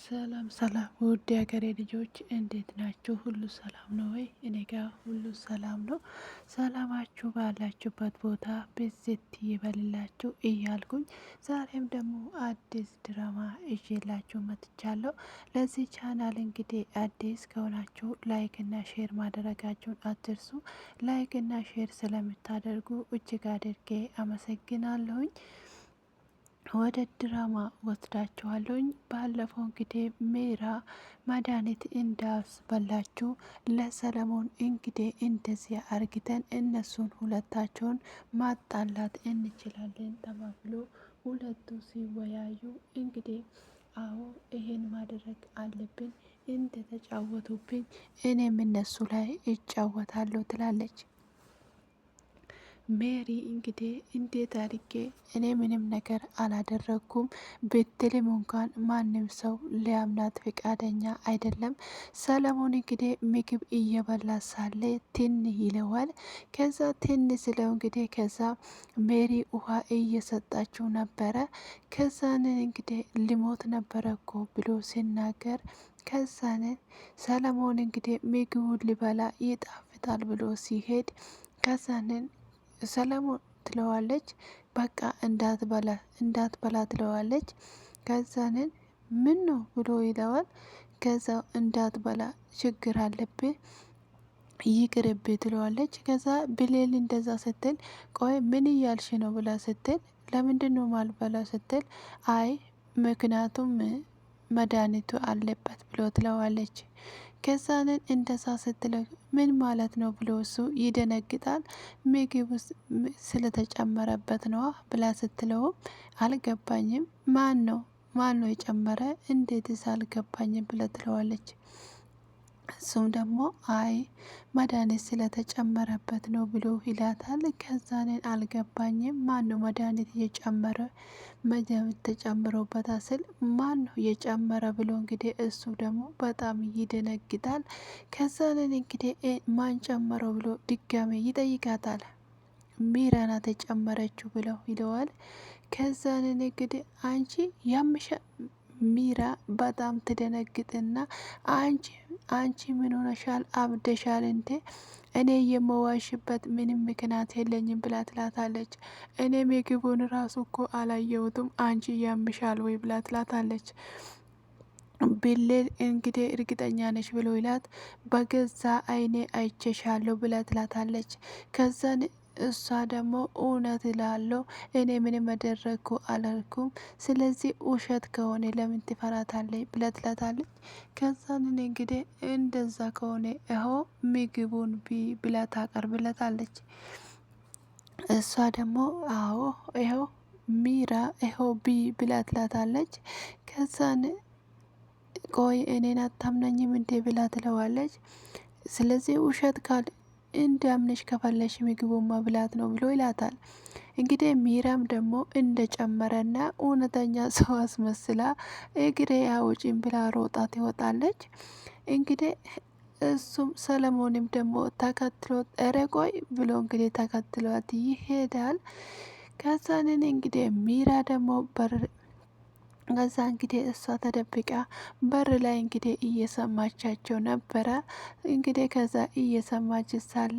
ሰላም ሰላም ውድ የሀገሬ ልጆች እንዴት ናችሁ? ሁሉ ሰላም ነው ወይ? እኔ ጋር ሁሉ ሰላም ነው። ሰላማችሁ ባላችሁበት ቦታ ብዝት ይበልላችሁ እያልኩኝ ዛሬም ደግሞ አዲስ ድራማ ይዤላችሁ መጥቻለሁ። ለዚህ ቻናል እንግዲህ አዲስ ከሆናችሁ ላይክ እና ሼር ማድረጋችሁን አትርሱ። ላይክ እና ሼር ስለምታደርጉ እጅግ አድርጌ አመሰግናለሁኝ። ወደ ድራማ ወስዳችኋለሁኝ። ባለፈው እንግዲህ ሜራ መድኃኒት እንዳስበላችሁ ለሰለሞን እንግዲህ እንደዚያ አርግተን እነሱን ሁለታቸውን ማጣላት እንችላለን ተባብሎ ሁለቱ ሲወያዩ እንግዲህ አዎ ይሄን ማድረግ አለብን፣ እንደተጫወቱብኝ እኔም እነሱ ላይ እጫወታለሁ ትላለች። ሜሪ እንግዲህ እንዴት አድርጌ እኔ ምንም ነገር አላደረኩም ብትልም እንኳን ማንም ሰው ሊያምናት ፈቃደኛ አይደለም። ሰለሞን እንግዲህ ምግብ እየበላ ሳለ ትን ይለዋል። ከዛ ትን ስለው እንግዲህ ከዛ ሜሪ ውሃ እየሰጣችው ነበረ። ከዛን እንግዲህ ሊሞት ነበረ እኮ ብሎ ሲናገር ከዛን ሰለሞን እንግዲህ ምግቡን ሊበላ ይጣፍጣል ብሎ ሲሄድ ከዛንን ሰለሞን ትለዋለች በቃ እንዳትበላ ትለዋለች። ከዛንን ምን ነው ብሎ ይለዋል። ከዛ እንዳትበላ ችግር አለብህ ይቅርብህ ትለዋለች። ከዛ ብሌል እንደዛ ስትል ቆይ ምን እያልሽ ነው ብላ ስትል ለምንድነው ማልበላ ስትል አይ ምክንያቱም መድኃኒቱ አለበት ብሎ ትለዋለች። ከዛንን እንደዛ ስትለው ምን ማለት ነው ብሎ እሱ ይደነግጣል። ምግብ ውስጥ ስለተጨመረበት ነዋ ብላ ስትለውም አልገባኝም፣ ማን ነው የጨመረ እንዴትስ አልገባኝም ብላ ትለዋለች። እሱም ደግሞ አይ መድኃኒት ስለተጨመረበት ነው ብሎ ይላታል። ከዛንን አልገባኝም ማን ነው መድኃኒት እየጨመረ መድኃኒት ተጨምሮበታ ስል ማን ነው የጨመረ ብሎ እንግዲህ እሱ ደግሞ በጣም ይደነግጣል። ከዛንን እንግዲህ ማን ጨመረው ብሎ ድጋሜ ይጠይቃታል። ሚራ ናት የጨመረችው ብለው ይለዋል። ከዛንን እንግዲህ አንቺ ያምሻ ሚራ በጣም ትደነግጥና አንቺ ምን ሆነሻል? አብደሻል እንዴ? እኔ የመዋሽበት ምንም ምክንያት የለኝም ብላ ትላታለች። እኔ ምግቡን ራሱ እኮ አላየሁትም አንቺ ያምሻል ወይ ብላ ትላታለች። ብሌል እንግዲህ እርግጠኛ ነች ብሎ ይላት በገዛ አይኔ አይቼሻለሁ ብላ ትላታለች። ከዛን እሷ ደግሞ እውነት እላለሁ እኔ ምንም መደረግኩ አላልኩም፣ ስለዚህ ውሸት ከሆነ ለምን ትፈራታለች ብላ ትላታለች። ከዛን እኔ እንግዲህ እንደዛ ከሆነ ይኸው ምግቡን ብላ ታቀርብለታለች። እሷ ደግሞ አዎ ይኸው ሚራ ይኸው ብላ ትላታለች። ከዛን ቆይ እኔን አታምናኝም እንዴ ብላ ትለዋለች። ስለዚህ ውሸት ካል እንዲያምንሽ ከፈለሽ ምግቡን መብላት ነው ብሎ ይላታል። እንግዲህ ሚራም ደግሞ እንደጨመረና እውነተኛ ሰው አስመስላ እግሬ አውጪኝ ብላ ሮጣ ትወጣለች። እንግዲህ እሱም ሰለሞንም ደግሞ ተከትሎት ኧረ ቆይ ብሎ እንግዲህ ተከትሏት ይሄዳል። ከዛንን እንግዲህ ሚራ ደግሞ ከዛ እንግዲህ እሷ ተደብቃ በር ላይ እንግዲህ እየሰማቻቸው ነበረ። እንግዲህ ከዛ እየሰማች ሳለ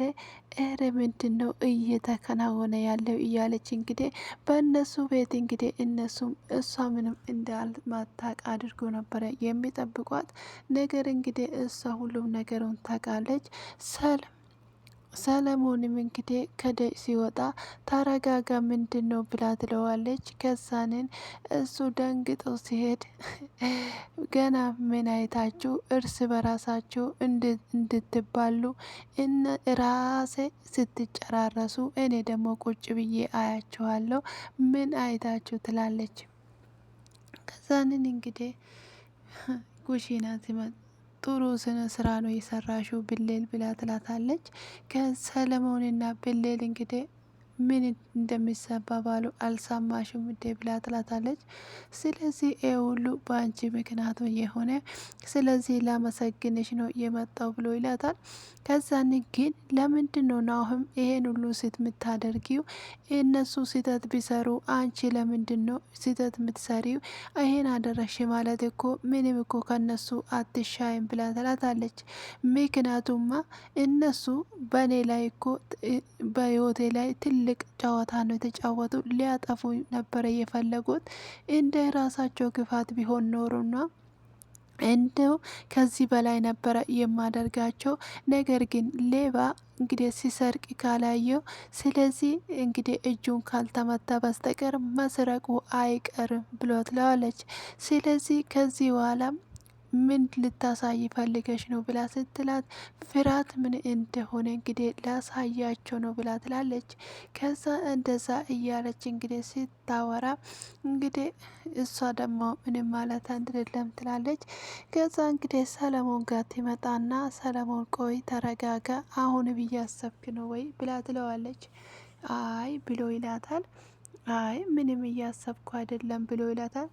እረ ምንድን ነው እየተከናወነ ያለው እያለች እንግዲህ በእነሱ ቤት እንግዲህ እነሱም እሷ ምንም እንዳልማታቅ አድርጎ ነበረ የሚጠብቋት ነገር እንግዲህ እሷ ሁሉም ነገሩን ታውቃለች። ሰለሞንም እንግዲህ ከደጅ ሲወጣ ተረጋጋ ምንድን ነው ብላ ትለዋለች። ከዛንን እሱ ደንግጦ ሲሄድ ገና ምን አይታችሁ እርስ በራሳችሁ እንድትባሉ ራሴ ስትጨራረሱ እኔ ደግሞ ቁጭ ብዬ አያችኋለሁ ምን አይታችሁ ትላለች። ከዛንን እንግዲህ ኩሽና ሲመጣ ጥሩ ስነ ስራ ነው የሰራሽው ብሌል ብላ ትላታለች። ከሰለሞንና ብሌል እንግዲህ ምን እንደሚሰባባሉ አልሰማሽም እንዴ ብላ ትላታለች። ስለዚህ ይሄ ሁሉ በአንቺ ምክንያቱ የሆነ ስለዚህ ላመሰግንሽ ነው የመጣው ብሎ ይላታል። ከዛን ግን ለምንድን ነው ናሁም ይሄን ሁሉ ስህተት የምታደርጊው? እነሱ ስህተት ቢሰሩ አንቺ ለምንድን ነው ስህተት የምትሰሪው? ይሄን አደረሽ ማለት እኮ ምንም እኮ ከነሱ አትሻይም ብላ ትላታለች። ምክንያቱማ እነሱ በእኔ ላይ እኮ በህይወቴ ላይ ትልቅ ጨዋታ ነው የተጫወቱ፣ ሊያጠፉ ነበረ የፈለጉት። እንደ ራሳቸው ክፋት ቢሆን ኖሩና እንደው ከዚህ በላይ ነበረ የማደርጋቸው። ነገር ግን ሌባ እንግዲህ ሲሰርቅ ካላየው፣ ስለዚህ እንግዲህ እጁን ካልተመታ በስተቀር መስረቁ አይቀርም ብሎ ትለዋለች። ስለዚህ ከዚህ በኋላ ምን ልታሳይ ፈልገሽ ነው ብላ ስትላት፣ ፍርሃት ምን እንደሆነ እንግዲህ ላሳያቸው ነው ብላ ትላለች። ከዛ እንደዛ እያለች እንግዲህ ስታወራ እንግዲህ እሷ ደግሞ ምንም ማለት አይደለም ትላለች። ከዛ እንግዲህ ሰለሞን ጋር ትመጣና ሰለሞን ቆይ ተረጋጋ፣ አሁን እያሰብክ ነው ወይ ብላ ትለዋለች። አይ ብሎ ይላታል። አይ ምንም እያሰብኩ አይደለም ብሎ ይላታል።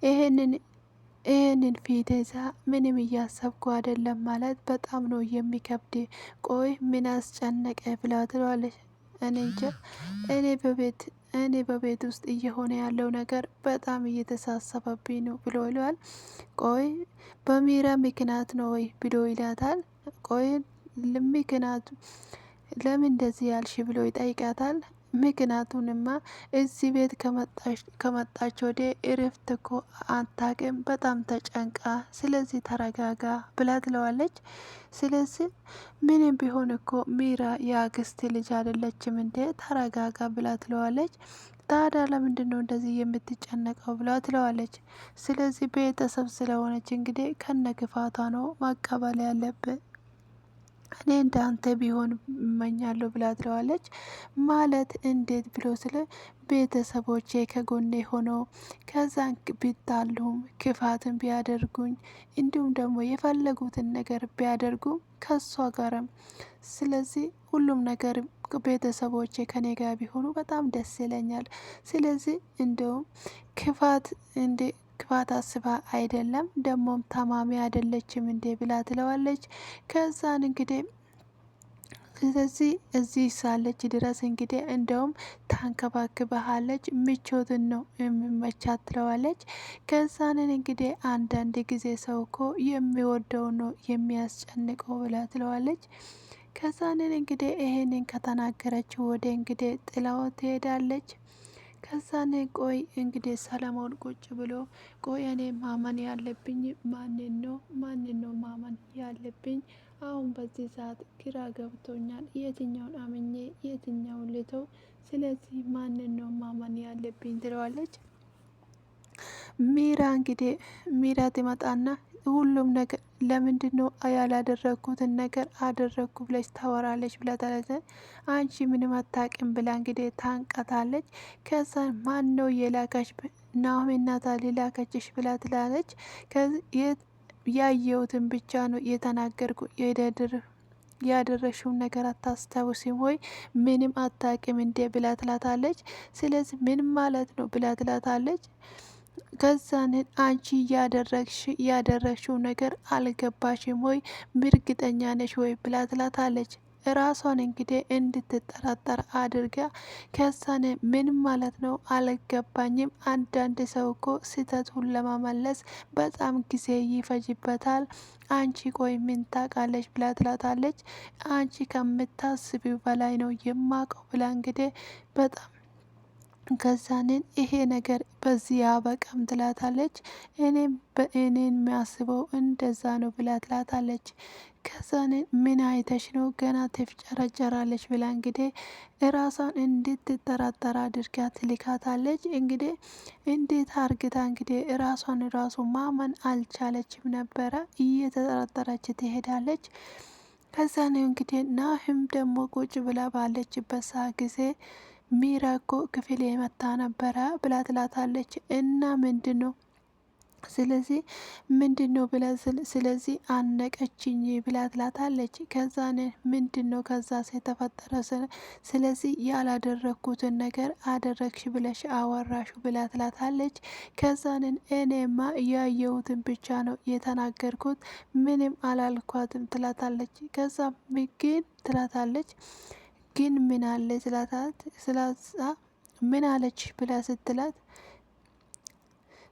ይህንን ፊት ይዛ ምንም እያሰብኩ አይደለም ማለት በጣም ነው የሚከብድ። ቆይ ምን አስጨነቀ ብላ ትለዋለች። እኔ እንጃ እኔ በቤት ውስጥ እየሆነ ያለው ነገር በጣም እየተሳሰበብኝ ነው ብሎ ይለዋል። ቆይ በሚራ ምክንያት ነው ወይ ብሎ ይላታል። ቆይ ምክንያቱ ለምን እንደዚህ ያልሽ ብሎ ይጠይቃታል። ምክንያቱንማ እዚህ ቤት ከመጣች ወደ እረፍት እኮ አታውቅም፣ በጣም ተጨንቃ፣ ስለዚህ ተረጋጋ ብላ ትለዋለች። ስለዚህ ምንም ቢሆን እኮ ሚራ የአክስት ልጅ አይደለችም እንዴ? ተረጋጋ ብላ ትለዋለች። ታዲያ ለምንድን ነው እንደዚህ የምትጨነቀው ብላ ትለዋለች። ስለዚህ ቤተሰብ ስለሆነች እንግዲህ ከነ ክፋቷ ነው መቀበል ያለብን፣ እኔ እንዳንተ ቢሆን እመኛለሁ ብላ ትለዋለች። ማለት እንዴት ብሎ ስለ ቤተሰቦቼ ከጎኔ ሆኖ ከዛን ቢጣሉም ክፋትን ቢያደርጉኝ እንዲሁም ደግሞ የፈለጉትን ነገር ቢያደርጉም ከሷ ጋርም፣ ስለዚህ ሁሉም ነገር ቤተሰቦቼ ከኔ ጋር ቢሆኑ በጣም ደስ ይለኛል። ስለዚህ እንደውም ክፋት አስባ አይደለም ደግሞም ታማሚ አይደለችም እንዴ ብላ ትለዋለች። ከዛን እንግዲህ ስለዚህ እዚህ ሳለች ድረስ እንግዲህ እንደውም ታንከባክበሃለች፣ ምቾትን ነው የሚመቻት ትለዋለች። ከዛንን እንግዲህ አንዳንድ ጊዜ ሰው እኮ የሚወደው ነው የሚያስጨንቀው ብላ ትለዋለች። ከዛንን እንግዲህ ይሄንን ከተናገረችው ወደ እንግዲህ ጥላው ትሄዳለች። ከዛን ቆይ እንግዲህ ሰለሞን ቁጭ ብሎ ቆይ እኔ ማመን ያለብኝ ማንን ነው ማመን ያለብኝ? አሁን በዚህ ሰዓት ግራ ገብቶኛል። የትኛውን አምኜ የትኛውን ልተው? ስለዚህ ማንን ነው ማመን ያለብኝ ትለዋለች። ሚራ ትመጣና ሁሉም ነገር ለምንድን ነው ያላደረግኩትን ነገር አደረግኩ ብለሽ ታወራለች ብላ ታለች። አንቺ ምንም አታውቂም ብላ እንግዲህ ታንቀታለች። ከዛ ማን ነው የላከሽ? ናሆም እናታ ላከችሽ ብላ ትላለች። ያየሁትን ብቻ ነው የተናገርኩ፣ ያደረሽውን ነገር አታስታውሲም ወይ? ምንም አታውቂም እንዴ ብላ ትላታለች። ስለዚህ ምንም ማለት ነው ብላ ትላታለች። ከዛን አንቺ ያደረግሽው ነገር አልገባሽም ወይ? እርግጠኛ ነሽ ወይ ብላ ትላታለች። ራሷን እንግዲህ እንድትጠራጠር አድርጋ ከዛን ምን ማለት ነው አልገባኝም። አንዳንድ ሰው እኮ ስህተቱን ለመመለስ በጣም ጊዜ ይፈጅበታል። አንቺ ቆይ ምን ታውቃለች ብላ ትላታለች። አንቺ ከምታስቢው በላይ ነው የማውቀው ብላ እንግዲህ በጣም ከዛንን ይሄ ነገር በዚህ ያበቃም ትላታለች። እኔን የሚያስበው እንደዛ ነው ብላ ትላታለች። ከዛንን ምን አይተሽ ነው ገና ትፍጨረጨራለች ብላ እንግዲህ ራሷን እንድትጠራጠር አድርጋ ትልካታለች። እንግዲህ እንዴት አርግታ እንግዲህ ራሱ ማመን አልቻለችም ነበረ፣ እየተጠራጠረች ትሄዳለች። ከዛ ነው እንግዲህ ናህም ደግሞ ቁጭ ብላ ባለችበት ሰዓት ጊዜ ሚራ እኮ ክፍል የመታ ነበረ ብላ ትላታለች። እና ምንድን ነው ስለዚህ ምንድን ነው ብላ ስለዚህ አነቀችኝ ብላ ትላታለች። ከዛን ምንድን ነው ከዛ የተፈጠረ ስለዚህ ያላደረግኩትን ነገር አደረግሽ ብለሽ አወራሹ ብላ ትላታለች። ከዛንን እኔማ ያየሁትን ብቻ ነው የተናገርኩት ምንም አላልኳትም ትላታለች። ከዛ ግን ትላታለች ግን ምን አለ ስላታት ስላሳ ምን አለች ብላ ስትላት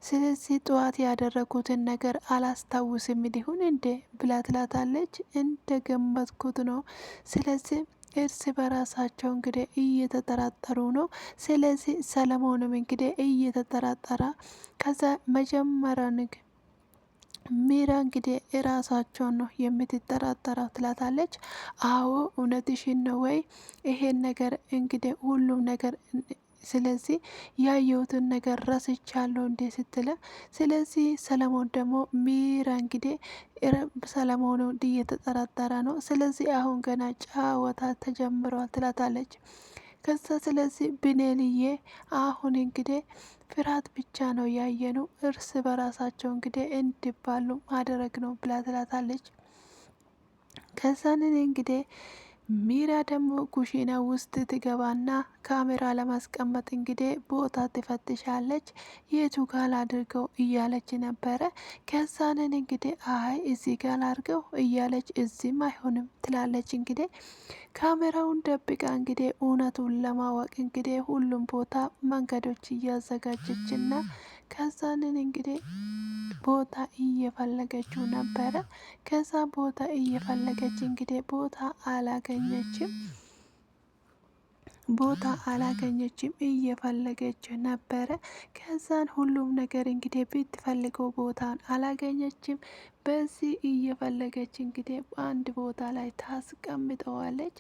ስለዚህ ጠዋት ያደረጉትን ነገር አላስታውስም ሊሆን እንዴ ብላ ትላታለች። እንደ ገመትኩት ነው። ስለዚህ እርስ በራሳቸው እንግዲህ እየተጠራጠሩ ነው። ስለዚህ ሰለሞንም እንግዲህ እየተጠራጠረ ከዛ መጀመሪያ ሚራ እንግዲህ እራሳቸውን ነው የምትጠራጠረው ትላታለች። አዎ እውነትሽን ነው ወይ ይሄን ነገር እንግዲህ ሁሉም ነገር ስለዚህ ያየሁትን ነገር ረስቻለሁ እንዴ ስትለ ስለዚህ ሰለሞን ደግሞ ሚራ እንግዲህ ሰለሞን እየተጠራጠረ ነው። ስለዚህ አሁን ገና ጨዋታ ተጀምሯል ትላታለች። ከዛ ስለዚህ ብኔልዬ አሁን እንግዲህ ፍርሃት ብቻ ነው ያየነው እርስ በራሳቸው እንግዲህ እንዲባሉ ማድረግ ነው ብላ ትላታለች። ከዛንን እንግዲህ ሚራ ደግሞ ኩሽና ውስጥ ትገባና ካሜራ ለማስቀመጥ እንግዲህ ቦታ ትፈትሻለች። የቱ ጋር አድርገው እያለች ነበረ። ከዛንን እንግዲህ አይ እዚህ ጋር አድርገው እያለች እዚህም አይሆንም ትላለች። እንግዲህ ካሜራውን ደብቃ እንግዲህ እውነቱን ለማወቅ እንግዲህ ሁሉም ቦታ መንገዶች እያዘጋጀችና ከዛንን እንግዲህ ቦታ እየፈለገችው ነበረ። ከዛ ቦታ እየፈለገች እንግዲህ ቦታ አላገኘችም እየፈለገች ነበረ። ከዛን ሁሉም ነገር እንግዲህ ብትፈልገው ቦታን አላገኘችም። በዚህ እየፈለገች እንግዲህ በአንድ ቦታ ላይ ታስቀምጠዋለች።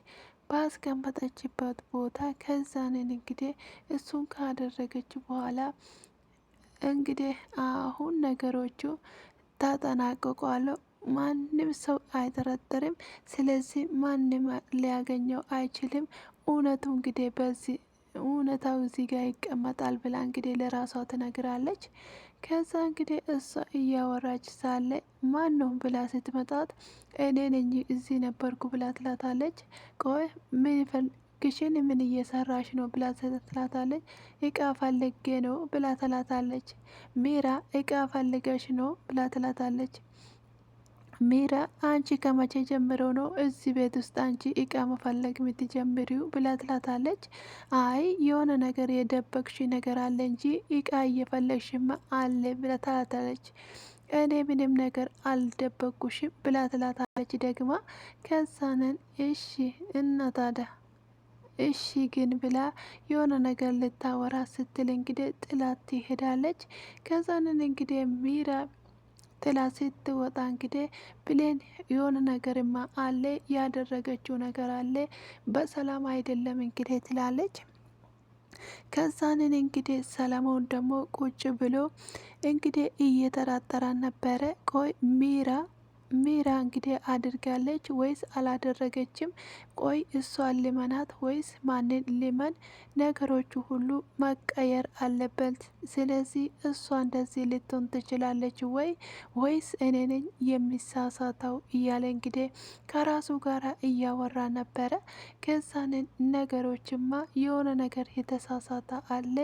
ባስቀመጠችበት ቦታ ከዛንን እንግዲህ እሱን ካደረገች በኋላ እንግዲህ አሁን ነገሮቹ ተጠናቅቋል። ማንም ሰው አይጠረጥርም። ስለዚህ ማንም ሊያገኘው አይችልም። እውነቱ እንግዲህ በዚህ እውነታው እዚህ ጋር ይቀመጣል ብላ እንግዲህ ለራሷ ትነግራለች። ከዛ እንግዲህ እሷ እያወራች ሳለ ማን ነው ብላ ስትመጣት እኔ ነኝ እዚህ ነበርኩ ብላ ትላታለች። ቆይ ግሽን ምን እየሰራሽ ነው ብላ ትላታለች። እቃ ፈልጌ ነው ብላ ትላታለች። ሚራ እቃ ፈልገሽ ነው ብላ ትላታለች። ሚራ አንቺ ከመቼ ጀምረው ነው እዚህ ቤት ውስጥ አንቺ እቃ መፈለግ የምትጀምሪው ብላ ትላታለች። አይ የሆነ ነገር የደበቅሽ ነገር አለ እንጂ እቃ እየፈለግሽማ አለ ብላ ትላታለች። እኔ ምንም ነገር አልደበቅኩሽም ብላ ትላታለች ደግማ። ከዛንን እሺ እና ታዲያ እሺ ግን ብላ የሆነ ነገር ልታወራ ስትል እንግዲህ ጥላት ትሄዳለች። ከዛንን እንግዲህ ሚራ ጥላ ስትወጣ እንግዲህ ብሌን የሆነ ነገርማ አለ ያደረገችው ነገር አለ በሰላም አይደለም እንግዲህ ትላለች። ከዛንን እንግዲህ ሰለሞን ደግሞ ቁጭ ብሎ እንግዲህ እየጠራጠራ ነበረ። ቆይ ሚራ እንግዲህ አድርጋለች ወይስ አላደረገችም? ቆይ እሷን ልመናት ወይስ ማንን ልመን? ነገሮቹ ሁሉ መቀየር አለበት። ስለዚህ እሷ እንደዚህ ልትሆን ትችላለች ወይስ እኔ ነኝ የሚሳሳተው እያለ እንግዲህ ከራሱ ጋር እያወራ ነበረ። ከዛንን ነገሮችማ የሆነ ነገር የተሳሳተ አለ።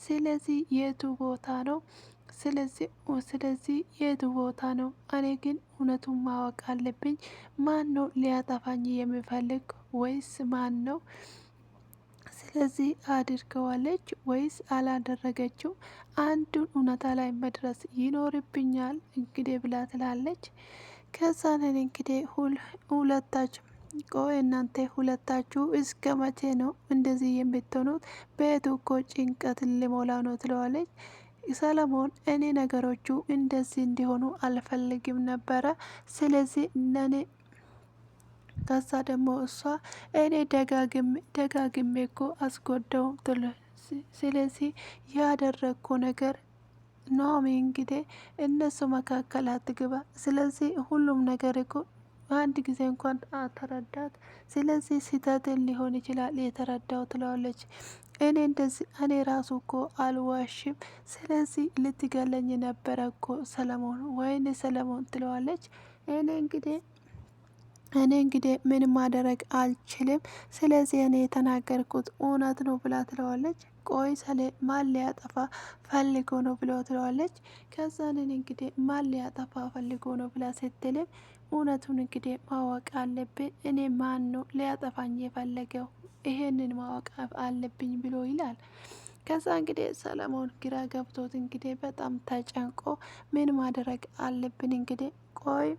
ስለዚህ የቱ ቦታ ነው? ስለዚህ የቱ ቦታ ነው? እኔ ግን እውነቱን ማወቅ አለብኝ። ማን ነው ሊያጠፋኝ የሚፈልግ ወይስ ማን ነው? ስለዚህ አድርገዋለች ወይስ አላደረገችው? አንዱን እውነታ ላይ መድረስ ይኖርብኛል እንግዲህ ብላ ትላለች። ከዛንን እንግዲህ ሁለታችሁ ቆይ እናንተ ሁለታችሁ እስከ መቼ ነው እንደዚህ የምትሆኑት? ቤቱ እኮ ጭንቀት ሊሞላ ነው ትለዋለች። ሰለሞን እኔ ነገሮቹ እንደዚህ እንዲሆኑ አልፈልግም ነበረ። ስለዚህ ለኔ ከዛ ደግሞ እሷ እኔ ደጋግሜ እኮ አስጎዳው። ስለዚህ ያደረግኩ ነገር ኑሃሚ እንግዲህ እነሱ መካከል አትግባ። ስለዚህ ሁሉም ነገር እኮ አንድ ጊዜ እንኳን ተረዳት። ስለዚህ ስህተትን ሊሆን ይችላል የተረዳው ትለዋለች። እኔ እንደዚህ እኔ ራሱ እኮ አልዋሽም። ስለዚህ ልትገለኝ ነበረ እኮ ሰለሞን፣ ወይኔ ሰለሞን ትለዋለች። እኔ እንግዲህ ምንም ማድረግ አልችልም። ስለዚህ እኔ የተናገርኩት እውነት ነው ብላ ትለዋለች። ቆይ ሰሌ ማን ሊያጠፋ ፈልጎ ነው ብሎ ትለዋለች። ከዛ እኔ እንግዲህ ማን ሊያጠፋ ፈልጎ ነው ብላ ስትልም እውነቱን እንግዲህ ማወቅ አለብን። እኔ ማን ነው ሊያጠፋኝ የፈለገው? ይሄንን ማወቅ አለብኝ ብሎ ይላል። ከዛ እንግዲህ ሰለሞን ግራ ገብቶት እንግዲህ በጣም ተጨንቆ ምን ማድረግ አለብን እንግዲህ ቆይ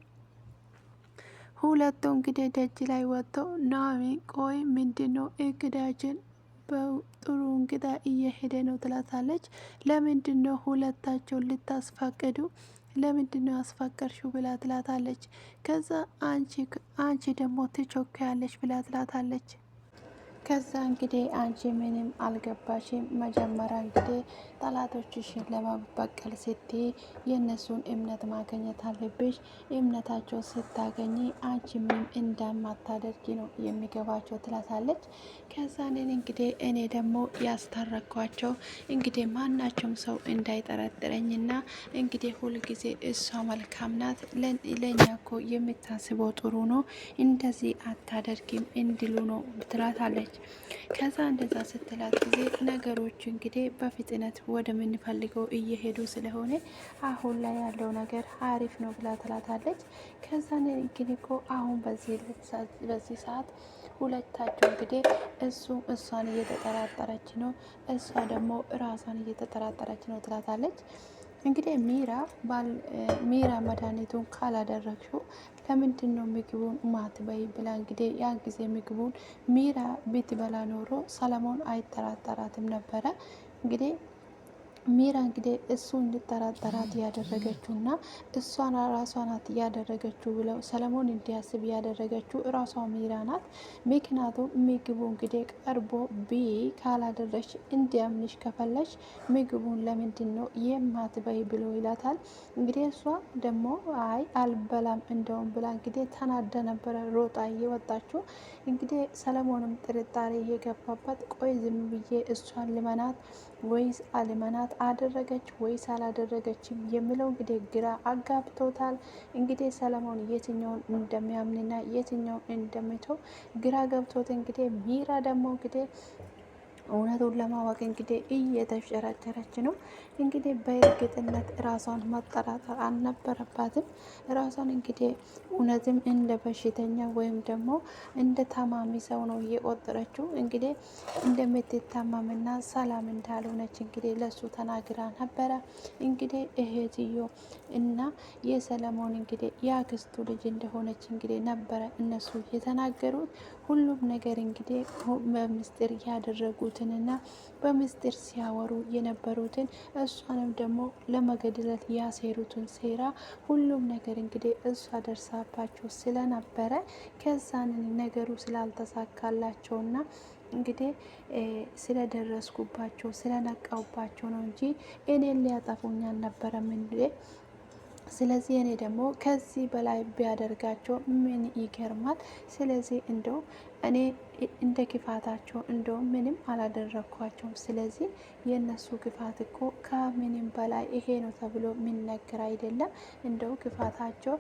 ሁለቱ እንግዲህ ደጅ ላይ ወጥተው ናሚ ቆይ ምንድነው እቅዳችን? በጥሩ እንግዳ እየሄደ ነው ትላታለች። ለምንድነው ሁለታቸውን ልታስፈቅዱ? ለምንድነው ያስፈቀድሽው ብላ ትላታለች። ከዛ አንቺ ደግሞ ትቾክያለሽ ብላ ትላታለች። ከዛ እንግዲህ አንቺ ምንም አልገባሽም። መጀመሪያ እንግዲህ ጠላቶችሽን ለመበቀል ስትይ የእነሱን እምነት ማግኘት አለብሽ። እምነታቸው ስታገኝ አንቺ ምንም እንደማታደርጊ ነው የሚገባቸው ትላታለች። ከዛ እኔ ደግሞ ያስታረኳቸው እንግዲህ ማናቸውም ሰው እንዳይጠረጥረኝና እንግዲህ ሁልጊዜ እሷ መልካም ናት፣ ለእኛ እኮ የምታስበው ጥሩ ነው፣ እንደዚህ አታደርጊም እንዲሉ ነው ትላታለች። ከዛ እንደዛ ስትላት ጊዜ ነገሮች እንግዲህ በፍጥነት ወደምንፈልገው እየሄዱ ስለሆነ አሁን ላይ ያለው ነገር አሪፍ ነው ብላ ትላታለች። ከዛ ግን እኮ አሁን በዚህ ሰዓት ሁለታቸው እንግዲህ እሷን እየተጠራጠረች ነው፣ እሷ ደግሞ ራሷን እየተጠራጠረች ነው ትላታለች። እንግዲህ ሚራ መድኃኒቱን ካላደረግሽው ለምንድን ነው ምግቡን ማትበይ ብላ እንግዲህ ያን ጊዜ ምግቡን ሚራ ብትበላ ኖሮ ሰለሞን አይጠራጠራትም ነበረ። እንግዲህ ሚራ እንግዲህ እሱ እንድጠራጠራት ያደረገችው እና እሷን ራሷ ናት ያደረገችው ብለው ሰለሞን እንዲያስብ ያደረገችው ራሷ ሚራ ናት። ምክንያቱም ምግቡ እንግዲህ ቀርቦ ካላደረሽ እንዲያምንሽ ከፈለሽ ምግቡን ለምንድን ነው የማትበይ ብሎ ይላታል። እንግዲህ እሷ ደግሞ አይ አልበላም እንደውም ብላ እንግዲህ ተናደ ነበረ ሮጣ እየወጣችው። እንግዲህ ሰለሞንም ጥርጣሬ የገባበት ቆይ ዝም ብዬ እሷን ልመናት ወይስ አልመናት፣ አደረገች ወይስ አላደረገችም የሚለው እንግዲህ ግራ አጋብቶታል። እንግዲህ ሰለሞን የትኛውን እንደሚያምንና የትኛውን እንደሚተው ግራ ገብቶት እንግዲህ ሚራ ደግሞ እንግዲህ እውነቱን ለማወቅ እንግዲህ እየተሸረሸረች ነው። እንግዲህ በእርግጥነት ራሷን መጠራጠር አልነበረባትም። ራሷን እንግዲህ እውነትም እንደ በሽተኛ ወይም ደግሞ እንደ ታማሚ ሰው ነው እየቆጠረችው። እንግዲህ እንደምትታማምና ሰላም እንዳልሆነች እንግዲህ ለሱ ተናግራ ነበረ። እንግዲህ እህትዮ እና የሰለሞን እንግዲህ የአክስቱ ልጅ እንደሆነች እንግዲህ ነበረ እነሱ የተናገሩት። ሁሉም ነገር እንግዲህ በምስጢር ያደረጉትንና በምስጢር ሲያወሩ የነበሩትን እሷንም ደግሞ ለመገደል ያሴሩትን ሴራ ሁሉም ነገር እንግዲህ እሷ ደርሳባቸው ስለነበረ ከዛን ነገሩ ስላልተሳካላቸውና እንግዲህ ስለደረስኩባቸው ስለነቃውባቸው ነው እንጂ እኔን ሊያጠፉኝ አልነበረም እንዴ። ስለዚህ እኔ ደግሞ ከዚህ በላይ ቢያደርጋቸው ምን ይገርማል? ስለዚህ እንደው እኔ እንደ ክፋታቸው እንደውም ምንም አላደረግኳቸውም። ስለዚህ የእነሱ ክፋት እኮ ከምንም በላይ ይሄ ነው ተብሎ የሚነገር አይደለም። እንደው ክፋታቸው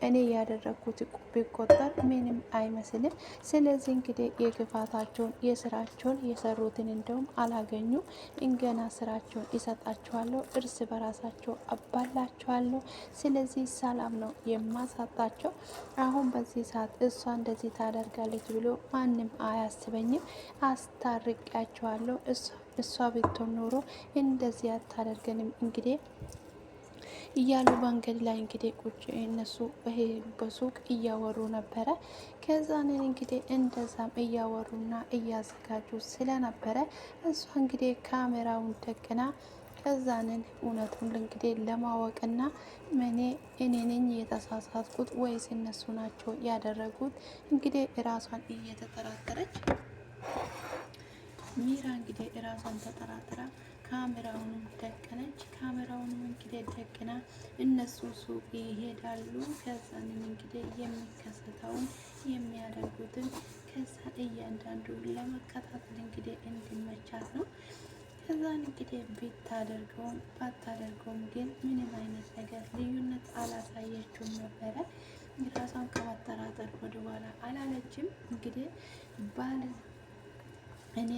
እኔ ያደረግኩት ቢቆጠር ምንም አይመስልም። ስለዚህ እንግዲህ የክፋታቸውን የስራቸውን የሰሩትን እንደውም አላገኙም። እንገና ስራቸውን ይሰጣቸዋለሁ፣ እርስ በራሳቸው አባላቸዋለሁ። ስለዚህ ሰላም ነው የማሳጣቸው። አሁን በዚህ ሰዓት እሷ እንደዚህ ታደርጋለች ብሎ ማንም አያስበኝም። አስታርቂያቸዋለሁ። እሷ ብትሆን ኖሮ እንደዚህ አታደርገንም እንግዲህ እያሉ መንገድ ላይ እንግዲህ ቁጭ እነሱ በሱቅ እያወሩ ነበረ። ከዛንን እንግዲህ እንደዛም እያወሩና እያዘጋጁ ስለነበረ እሷ እንግዲህ ካሜራውን ደግና ከዛንን እውነቱን እንግዲህ ለማወቅና እኔ ነኝ የተሳሳትኩት ወይስ እነሱ ናቸው ያደረጉት? እንግዲህ እራሷን እየተጠራጠረች ሚራ እንግዲህ እራሷን ተጠራጥራ ካሜራውንም ደቀነች። ካሜራውንም እንግዲህ ደቅና እነሱ ሱቅ ይሄዳሉ። ከዛንም እንግዲህ የሚከሰተውን የሚያደርጉትን ከዛ እያንዳንዱ ለመከታተል እንግዲህ እንዲመቻት ነው። ከዛን እንግዲህ ብታደርገውም ባታደርገውም ግን ምንም አይነት ነገር ልዩነት አላሳየችውም ነበረ። ራሷን ከማጠራጠር ወደኋላ አላለችም። እንግዲህ ባል እኔ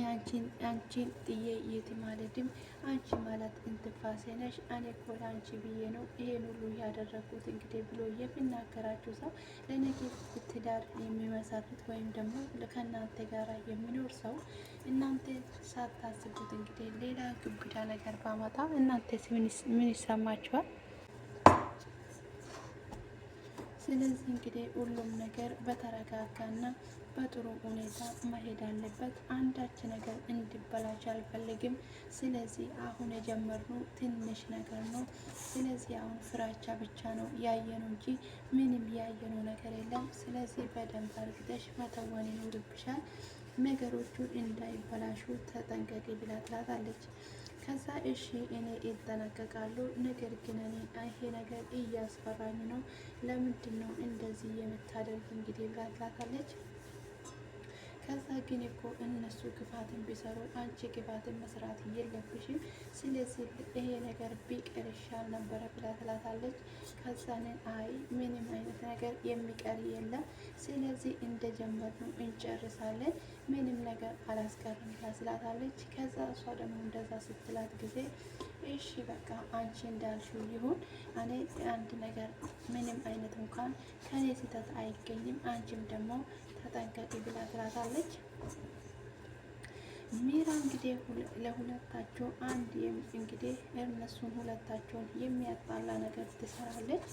አንቺን ጥዬ የትም አልሄድም፣ አንቺ ማለት እንትንፋሴ ነሽ፣ እኔ እኮ ለአንቺ ብዬ ነው ይሄን ሁሉ ያደረግኩት እንግዲህ ብሎ የሚናገራችሁ ሰው ለነገ ትዳር የሚመሰርት ወይም ደግሞ ከእናንተ ጋር የሚኖር ሰው እናንተ ሳታስቡት እንግዲህ ሌላ ግብዳ ነገር ባመጣ እናንተ ምን ይሰማችኋል? ስለዚህ እንግዲህ ሁሉም ነገር በተረጋጋና በጥሩ ሁኔታ መሄድ አለበት። አንዳች ነገር እንዲበላሽ አልፈልግም። ስለዚህ አሁን የጀመርነው ትንሽ ነገር ነው። ስለዚህ አሁን ፍራቻ ብቻ ነው ያየነው እንጂ ምንም ያየነው ነገር የለም። ስለዚህ በደንብ አርግተሽ መተወን ይኖርብሻል፣ ነገሮቹ እንዳይበላሹ ተጠንቀቂ ብላ ትላታለች። ከዛ እሺ እኔ ይጠነቀቃሉ፣ ነገር ግን እኔ ይሄ ነገር እያስፈራኝ ነው፣ ለምንድን ነው እንደዚህ የምታደርግ እንግዲህ ብላ ትላታለች። ከዛ ግን እኮ እነሱ ክፋትን ቢሰሩ አንቺ ክፋትን መስራት የለብሽም፣ ስለዚህ ይሄ ነገር ቢቀር ይሻል ነበረ ብላ ትላታለች። ከዛንን አይ ምንም አይነት ነገር የሚቀር የለም፣ ስለዚህ እንደጀመርነው እንጨርሳለን፣ ምንም ነገር አላስቀርም ብላ ትላታለች። ከዛ እሷ ደግሞ እንደዛ ስትላት ጊዜ እሺ በቃ አንቺ እንዳልሽው ይሁን፣ እኔ አንድ ነገር ምንም አይነት እንኳን ከኔ ስህተት አይገኝም፣ አንቺም ደግሞ ተጠንቀቂ ብላ ትላታለች። ሚራ እንግዲህ ለሁለታቸው አንድ እንግዲህ እነሱን ሁለታቸውን የሚያጣላ ነገር ትሰራለች።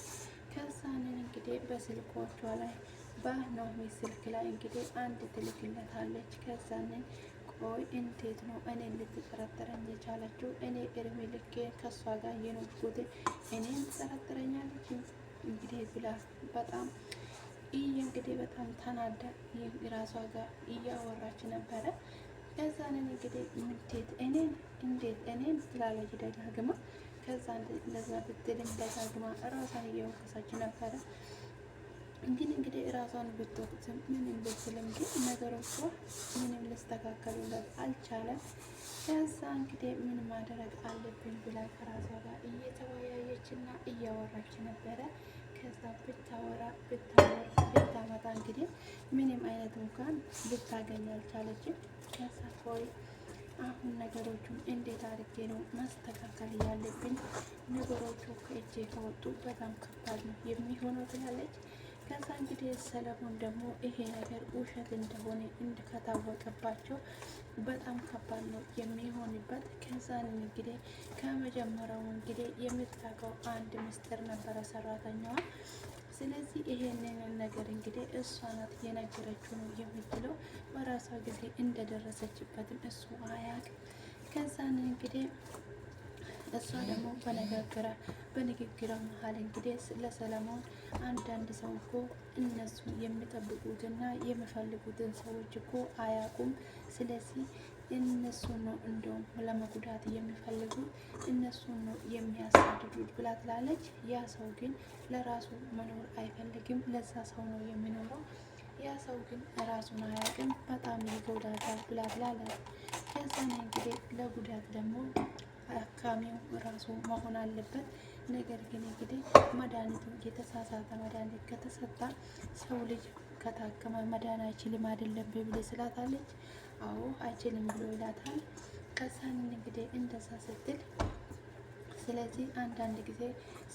ከዛንን እንግዲህ በስልኮቿ ላይ በናሆሚ ስልክ ላይ እንግዲህ አንድ ትልክለታለች። ከዛንን ቆይ እንዴት ነው እኔን ልትጠረጥረኝ የቻለችው? እኔ እድሜ ልኬ ከእሷ ጋር የኖርኩት እኔን ትጠረጥረኛለች እንግዲህ ብላ በጣም እንግዲህ በጣም ተናዳ ራሷ ጋር እያወራች ነበረ። ከዛንን እንግዲህ እንዴት እኔን ትላለች ደጋግማ። ከዛ እንደዛ ብትልም ደጋግማ ራሷን እየወቀሰች ነበረ። እንግዲህ ራሷን ብትወቅስም ምንም ብትልም ግን ነገሮቿ ምንም ልስተካከሉለት አልቻለም። ከዛ እንግዲህ ምን ማድረግ አለብኝ ብላ ከራሷ ጋር እየተወያየች እና እያወራች ነበረ። ከዛ ብታመጣ እንግዲህ ምንም አይነት እንኳን ልታገኝ አልቻለችም። ከዛ ቆይ አሁን ነገሮቹን እንዴት አድርጌ ነው ማስተካከል ያለብኝ? ነገሮቹ ከእጄ ከወጡ በጣም ከባድ ነው የሚሆነው ትላለች። ከዛ እንግዲህ ሰለሞን ደግሞ ይሄ ነገር ውሸት እንደሆነ ከታወቀባቸው በጣም ከባድ ነው የሚሆንበት። ከዛን እንግዲህ ከመጀመሪያው እንግዲህ የምታውቀው አንድ ምስጢር ነበረ ሰራተኛዋ። ስለዚህ ይሄንን ነገር እንግዲህ እሷ ናት የነገረችው ነው የምትለው። በራሷ ጊዜ እንደደረሰችበትም እሱ አያውቅም። ከዛን እንግዲህ እሷ ደግሞ በንግግሯ መሀል እንግዲህ ለሰለሞን አንዳንድ ሰው እኮ እነሱ የሚጠብቁትና የሚፈልጉትን ሰዎች እኮ አያውቁም። ስለዚህ እነሱን ነው እንደውም ለመጉዳት የሚፈልጉት፣ እነሱን ነው የሚያሳድዱት ብላ ትላለች። ያ ሰው ግን ለራሱ መኖር አይፈልግም፣ ለዛ ሰው ነው የሚኖረው። ያ ሰው ግን ራሱን አያውቅም፣ በጣም ይጎዳታል ብላ ትላለች። ከዛን እንግዲህ ለጉዳት ደግሞ አካሚው ራሱ መሆን አለበት። ነገር ግን እንግዲህ መድኃኒቱ የተሳሳተ መድኃኒት ከተሰጣ ሰው ልጅ ከታከመ መዳን አይችልም አይደለም ብሎ ስላታለች። አዎ አይችልም ብሎ ይላታል። ከዛን እንግዲህ እንደዛ ስትል ስለዚህ አንዳንድ ጊዜ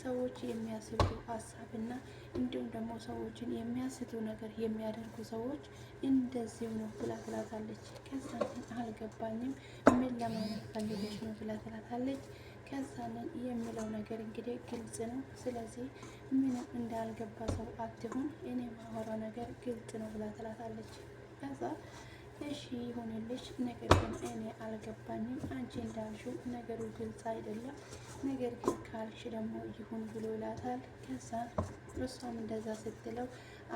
ሰዎች የሚያስቡ ሀሳብና እንዲሁም ደግሞ ሰዎችን የሚያስቱ ነገር የሚያደርጉ ሰዎች እንደዚሁ ነው ብላ ትላታለች። ከዛንን አልገባኝም ምን ለማለት ፈልገሽ ነው ብላ ትላታለች። ከዛንን የሚለው ነገር እንግዲህ ግልጽ ነው። ስለዚህ ምንም እንዳልገባ ሰው አትሁን፣ እኔ ማወራው ነገር ግልጽ ነው ብላ ትላታለች። ከዛ እሺ ይሁንልሽ፣ ነገር ግን እኔ አልገባኝም፣ አንቺ እንዳልሽው ነገሩ ግልጽ አይደለም፣ ነገር ግን ካልሽ ደግሞ ይሁን ብሎ ይላታል። ከዛ እሷም እንደዛ ስትለው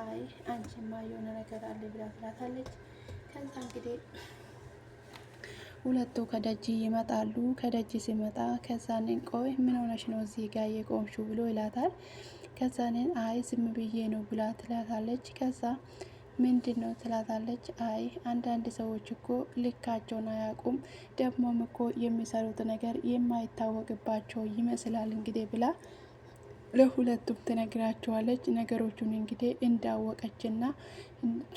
አይ አንቺማ የሆነ ነገር አለ ብላ ትላታለች። ከዛ እንግዲህ ሁለቱ ከደጅ ይመጣሉ። ከደጅ ሲመጣ ከዛንን ቆይ ምን ሆነሽ ነው እዚህ ጋር የቆምሽው ብሎ ይላታል። ከዛንን አይ ዝም ብዬ ነው ብላ ትላታለች። ከዛ ምንድን ነው ትላታለች። አይ አንዳንድ ሰዎች እኮ ልካቸውን አያውቁም፣ ደግሞም እኮ የሚሰሩት ነገር የማይታወቅባቸው ይመስላል እንግዲህ ብላ ለሁለቱም ትነግራቸዋለች። ነገሮቹን እንግዲህ እንዳወቀችና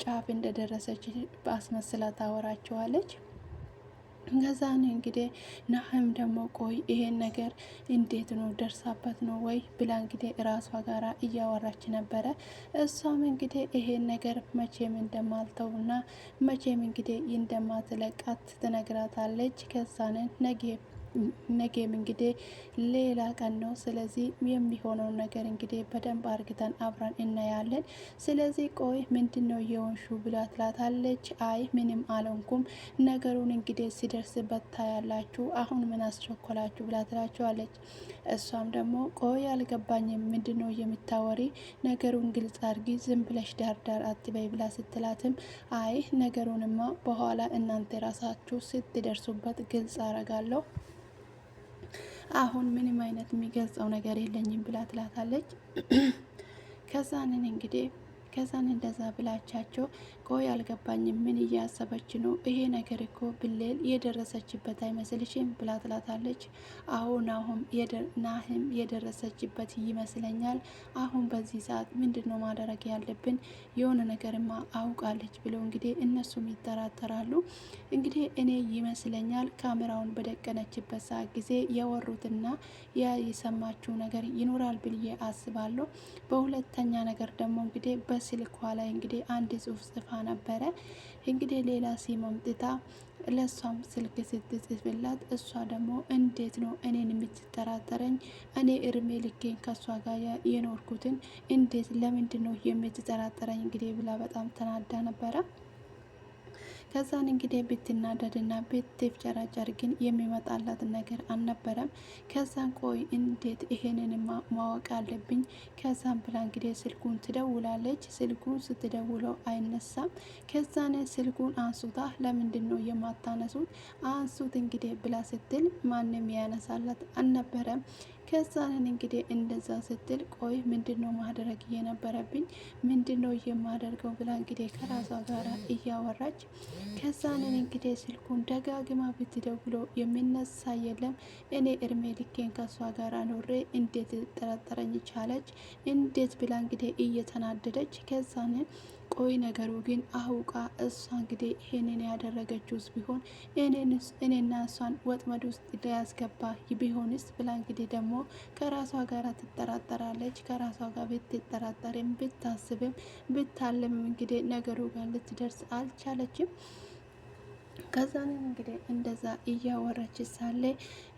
ጫፍ እንደደረሰች በአስመስላ ታወራቸዋለች። ከዛን እንግዲህ ናህም ደግሞ ቆይ ይሄን ነገር እንዴት ነው ደርሳበት ነው ወይ ብላ እንግዲህ ራሷ ጋራ እያወራች ነበረ። እሷም እንግዲህ ይሄን ነገር መቼም እንደማልተውና መቼም እንግዲህ እንደማትለቃት ትነግራታለች። ከዛንን ነገም እንግዲህ ሌላ ቀን ነው። ስለዚህ የሚሆነውን ነገር እንግዲህ በደንብ አርግተን አብረን እናያለን። ስለዚህ ቆይ ምንድን ነው የሆንሹ ብላ ትላታለች። አይ ምንም አልሆንኩም፣ ነገሩን እንግዲህ ሲደርስበት ታያላችሁ፣ አሁን ምን አስቸኮላችሁ ብላ ትላቸዋለች። እሷም ደግሞ ቆይ አልገባኝም፣ ምንድን ነው የምታወሪ? ነገሩን ግልጽ አድርጊ፣ ዝም ብለሽ ዳርዳር አትበይ ብላ ስትላትም አይ ነገሩንማ በኋላ እናንተ ራሳችሁ ስትደርሱበት ግልጽ አረጋለሁ፣ አሁን ምንም አይነት የሚገልጸው ነገር የለኝም ብላ ትላታለች። ከዛንን እንግዲህ እንደዛ ብላቻቸው ቆይ አልገባኝም፣ ምን እያሰበች ነው? ይሄ ነገር እኮ ብሌል የደረሰችበት አይመስልሽም ብላ ትላታለች። አሁን ናህም የደረሰችበት ይመስለኛል። አሁን በዚህ ሰዓት ምንድን ነው ማድረግ ያለብን? የሆነ ነገርማ አውቃለች ብለው እንግዲህ እነሱም ይጠራጠራሉ። እንግዲህ እኔ ይመስለኛል ካሜራውን በደቀነችበት ሰዓት ጊዜ ያወሩትና የሰማችው ነገር ይኖራል ብዬ አስባለሁ። በሁለተኛ ነገር ደግሞ እንግዲህ በስልኳ ላይ እንግዲህ አንድ ጽሑፍ ጽፋ ነበረ። እንግዲህ ሌላ ሲም አምጥታ ለእሷም ስልክ ስትጽፍላት እሷ ደግሞ እንዴት ነው እኔን የምትጠራጠረኝ? እኔ እድሜ ልኬን ከእሷ ጋር የኖርኩትን እንዴት ለምንድን ነው የምትጠራጠረኝ? እንግዲህ ብላ በጣም ተናዳ ነበረ። ከዛን እንግዲህ ብትናደድና ብትፍጨራጨር ግን የሚመጣላት ነገር አልነበረም። ከዛን ቆይ እንዴት ይሄንንማ ማወቅ አለብኝ። ከዛን ብላ እንግዲህ ስልኩን ትደውላለች። ስልኩን ስትደውለው አይነሳም። ከዛን ስልኩን አንሱታ ለምንድን ነው የማታነሱት? አንሱት እንግዲህ ብላ ስትል ማንም ያነሳላት አልነበረም። ከዛንን እንግዲህ እንደዛ ስትል ቆይ ምንድን ነው ማድረግ የነበረብኝ? ምንድን ነው የማደርገው ብላ እንግዲህ ከራሷ ጋር እያወራች ከዛንን እንግዲህ ስልኩን ደጋግማ ብትደውሎ የሚነሳ የለም። እኔ እድሜ ልኬን ከሷ ጋር ኖሬ እንዴት ጠረጠረኝ ቻለች? እንዴት ብላ እንግዲህ እየተናደደች ከዛንን ቆይ ነገሩ ግን አውቃ እሷ እንግዲህ ይሄንን ያደረገችውስ ቢሆን እኔና እሷን ወጥመድ ውስጥ ሊያስገባ ቢሆንስ ብላ እንግዲህ ደግሞ ከራሷ ጋር ትጠራጠራለች። ከራሷ ጋር ብትጠራጠርም ብታስብም ብታለምም እንግዲህ ነገሩ ጋር ልትደርስ አልቻለችም። ከዛንን እንግዲህ እንደዛ እያወራች ሳለ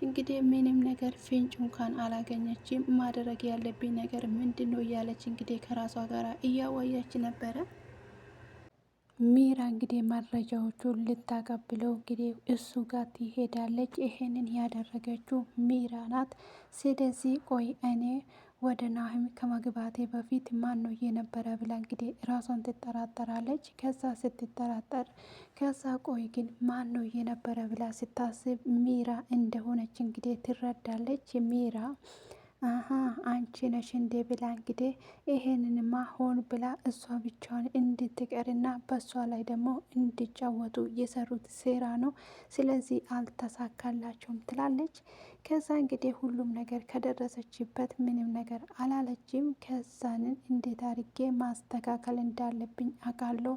እንግዲህ ምንም ነገር ፍንጭ እንኳን አላገኘችም። ማድረግ ያለብኝ ነገር ምንድን ነው እያለች እንግዲህ ከራሷ ጋር እያወያች ነበረ። ሚራ እንግዲህ መረጃዎቹን ልታቀብለው እንግዲህ እሱ ጋር ትሄዳለች። ይሄንን ያደረገችው ሚራ ናት። ስለዚህ ቆይ እኔ ወደ ናሂም ከመግባቴ በፊት ማን ነው የነበረ ብላ እንግዲህ ራሷን ትጠራጠራለች። ከዛ ስትጠራጠር ከዛ ቆይ ግን ማን ነው የነበረ ብላ ስታስብ ሚራ እንደሆነች እንግዲህ ትረዳለች። ሚራ አሀ አንቺ ነሽ እንዴ ብላ እንግዲህ ይሄንንማ ሆን ብላ እሷ ብቻዋን እንድትቀርና በእሷ ላይ ደግሞ እንዲጫወቱ የሰሩት ሴራ ነው። ስለዚህ አልተሳካላቸውም ትላለች። ከዛ እንግዲህ ሁሉም ነገር ከደረሰችበት ምንም ነገር አላለችም። ከዛንን እንዴት አድርጌ ማስተካከል እንዳለብኝ አውቃለሁ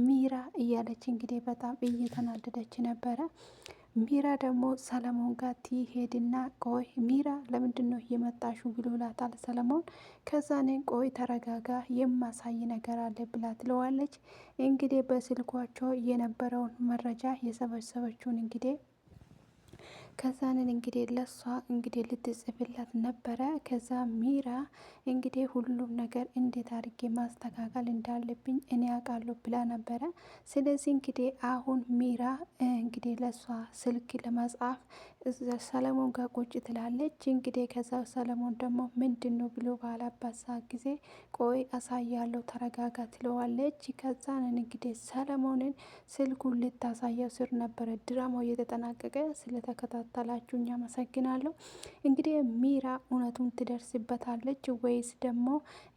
ሚራ እያለች እንግዲህ በጣም እየተናደደች ነበረ። ሚራ ደግሞ ሰለሞን ጋር ትሄድና ቆይ ሚራ ለምንድን ነው የመጣሹ ብሎ ላታል ሰለሞን። ከዛ እኔን ቆይ ተረጋጋ የማሳይ ነገር አለ ብላ ትለዋለች። እንግዲህ በስልኳቸው የነበረውን መረጃ የሰበሰበችውን እንግዲህ ከዛንን እንግዲህ ለሷ እንግዲህ ልትጽፍላት ነበረ። ከዛ ሚራ እንግዲህ ሁሉም ነገር እንዴት አድርጌ ማስተካከል እንዳለብኝ እኔ አውቃለሁ ብላ ነበረ። ስለዚህ እንግዲህ አሁን ሚራ እንግዲህ ለሷ ስልክ ለመጻፍ ሰለሞን ጋር ቁጭ ትላለች። እንግዲህ ከዛ ሰለሞን ደግሞ ምንድን ነው ብሎ ባላባት ሰዓት ጊዜ ቆይ አሳያለሁ ተረጋጋ ትለዋለች። ከዛን እንግዲህ ሰለሞንን ስልኩን ልታሳየው ስር ነበረ ድራማው እየተጠናቀቀ። ስለተከታተላችሁኝ አመሰግናለሁ። እንግዲህ ሚራ እውነቱን ትደርስበታለች ወይስ ደግሞ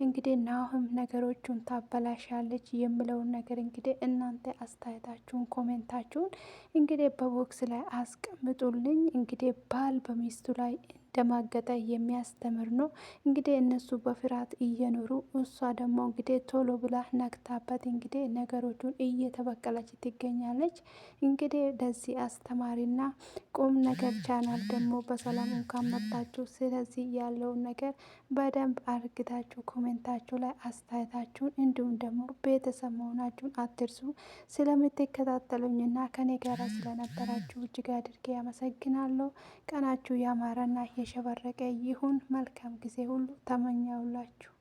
እንግዲህ ናሁም ነገሮቹን ታበላሻለች የምለውን ነገር እንግዲህ እናንተ አስተያየታችሁን ኮሜንታችሁን እንግዲህ በቦክስ ላይ አስቀምጡልኝ። እንግዲህ ባል በሚስቱ ላይ እንደማገጠ የሚያስተምር ነው። እንግዲህ እነሱ በፍርሃት እየኖሩ እሷ ደግሞ እንግዲህ ቶሎ ብላ ነቅታበት እንግዲህ ነገሮቹን እየተበቀለች ትገኛለች። እንግዲህ ለዚህ አስተማሪና ቁም ነገር ቻናል ደግሞ በሰላም እንኳን መጣችሁ። ስለዚህ ያለውን ነገር በደንብ አርግታችሁ ኮሜንታችሁ ላይ አስተያየታችሁን እንዲሁም ደግሞ ቤተሰብ መሆናችሁን አትርሱ። ስለምትከታተሉኝና ከኔ ጋር ስለነበራችሁ እጅግ አድርጌ ያመሰግናለሁ። ቀናችሁ ያማረና የሸበረቀ ይሁን። መልካም ጊዜ ሁሉ ተመኘውላችሁ።